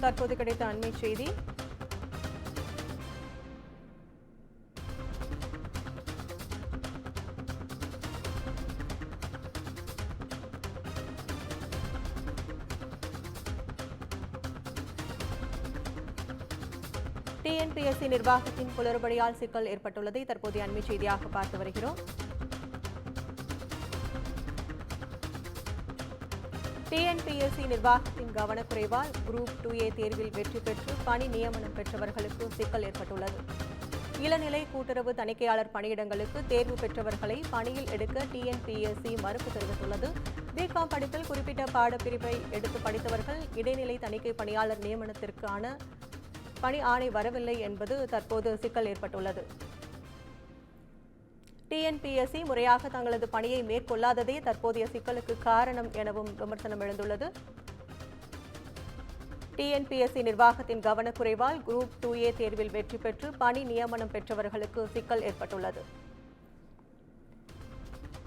தற்போது கிடைத்த அண்மை செய்தி. டிஎன்பிஎஸ்சி நிர்வாகத்தின் குளறுபடியால் சிக்கல் ஏற்பட்டுள்ளதை தற்போதைய அண்மை செய்தியாக பார்த்து வருகிறோம். டிஎன்பிஎஸ்சி நிர்வாகத்தின் கவனக்குறைவால் குரூப் 2A தேர்வில் வெற்றி பெற்று பணி நியமனம் பெற்றவர்களுக்கு சிக்கல் ஏற்பட்டுள்ளது. இளநிலை கூட்டுறவு தணிக்கையாளர் பணியிடங்களுக்கு தேர்வு பெற்றவர்களை பணியில் எடுக்க டிஎன்பிஎஸ்சி மறுப்பு தெரிவித்துள்ளது. பிகாம் படிப்பில் குறிப்பிட்ட பாடப்பிரிவை எடுத்து படித்தவர்கள் இடைநிலை தணிக்கை பணியாளர் நியமனத்திற்கான பணி ஆணை வரவில்லை என்பது தற்போது சிக்கல் ஏற்பட்டுள்ளது. டிஎன்பிஎஸ்சி முறையாக தங்களது பணியை மேற்கொள்ளாததே தற்போதைய சிக்கலுக்கு காரணம் எனவும் விமர்சனம் எழுந்துள்ளது. டிஎன்பிஎஸ்சி நிர்வாகத்தின் கவனக்குறைவால் குரூப் 2A தேர்வில் வெற்றி பெற்று பணி நியமனம் பெற்றவர்களுக்கு சிக்கல் ஏற்பட்டுள்ளது.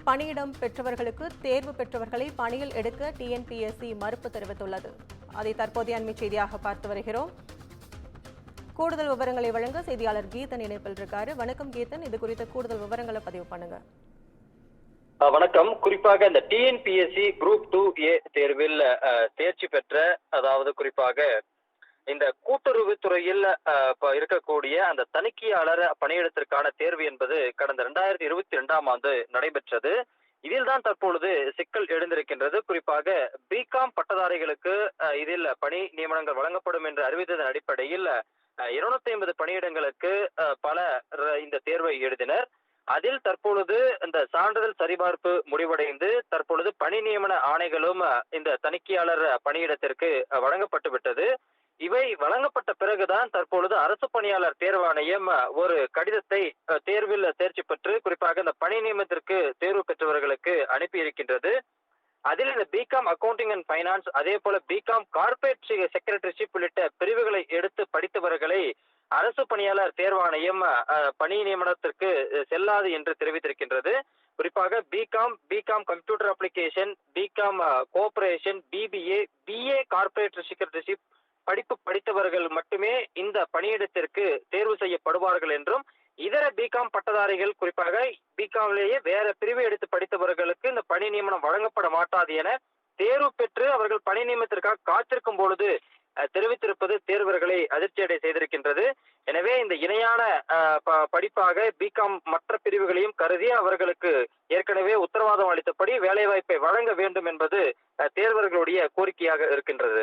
பணியிடம் பெற்றவர்களுக்கு தேர்வு பெற்றவர்களை பணியில் எடுக்க டிஎன்பிஎஸ்சி மறுப்பு தெரிவித்துள்ளது. அதை தற்போதைய அண்மை செய்தியாக பார்த்து வருகிறோம். கூடுதல் விவரங்களை வழங்க செய்தியாளர் கீதன் இணைப்பில் இருக்காரு. வணக்கம் கீதன், இது குறித்த கூடுதல் விவரங்களை பதிவு பண்ணுங்க. வணக்கம். குறிப்பாக இந்த டிஎன்பிஎஸ்சி குரூப் 2A தேர்வில் தேர்ச்சி பெற்ற, அதாவது குறிப்பாக இந்த கூட்டுறவு துறையில் இருக்கக்கூடிய அந்த தணிக்கையாளர் பணியிடத்திற்கான தேர்வு என்பது கடந்த 2022ஆம் ஆண்டு நடைபெற்றது. இதில் தான் தற்பொழுது சிக்கல் எழுந்திருக்கின்றது. குறிப்பாக பிகாம் பட்டதாரிகளுக்கு இதில் பணி நியமனங்கள் வழங்கப்படும் என்று அறிவித்ததன் அடிப்படையில் 250 பணியிடங்களுக்கு பலர் இந்த தேர்வை எழுதினர். அதில் தற்பொழுது இந்த சான்றிதழ் சரிபார்ப்பு முடிவடைந்து தற்பொழுது பணி நியமன ஆணைகளும் இந்த தணிக்கையாளர் பணியிடத்திற்கு வழங்கப்பட்டு விட்டது. இவை வழங்கப்பட்ட பிறகுதான் தற்பொழுது அரசு பணியாளர் தேர்வாணையம் ஒரு கடிதத்தை தேர்வில் தேர்ச்சி பெற்று குறிப்பாக இந்த பணி நியமனத்திற்கு தேர்வு பெற்றவர்களுக்கு அனுப்பியிருக்கின்றது. அதில் இந்த பிகாம் அக்கவுண்டிங் அண்ட் ஃபைனான்ஸ், அதே போல பிகாம் கார்பரேட் செக்ரட்டரிஷிப் உள்ளிட்ட பிரிவுகளை எடுத்து படித்தவர்களை அரசு பணியாளர் தேர்வாணையம் பணி நியமனத்திற்கு செல்லாது என்று தெரிவித்திருக்கின்றது. குறிப்பாக BCom computer application, BCom cooperation, BA corporate secretaryship படிப்பு படித்தவர்கள் மட்டுமே இந்த பணியிடத்திற்கு தேர்வு செய்யப்படுவார்கள் என்றும், இதர பிகாம் பட்டதாரிகள் குறிப்பாக பிகாம்லேயே வேற பிரிவை எடுத்து படித்தவர்களுக்கு இந்த பணி நியமனம் வழங்கப்பட மாட்டாது என தேர்வு பெற்று அவர்கள் பணி நியமனத்திற்காக காத்திருக்கும் பொழுது தெரிவித்திருப்பது தேர்வர்களை அதிர்ச்சியடை செய்திருக்கின்றது. எனவே இந்த இணையான படிப்பாக பிகாம் மற்ற பிரிவுகளையும் கருதி அவர்களுக்கு ஏற்கனவே உத்தரவாதம் அளித்தபடி வேலைவாய்ப்பை வழங்க வேண்டும் என்பது தேர்வர்களுடைய கோரிக்கையாக இருக்கின்றது.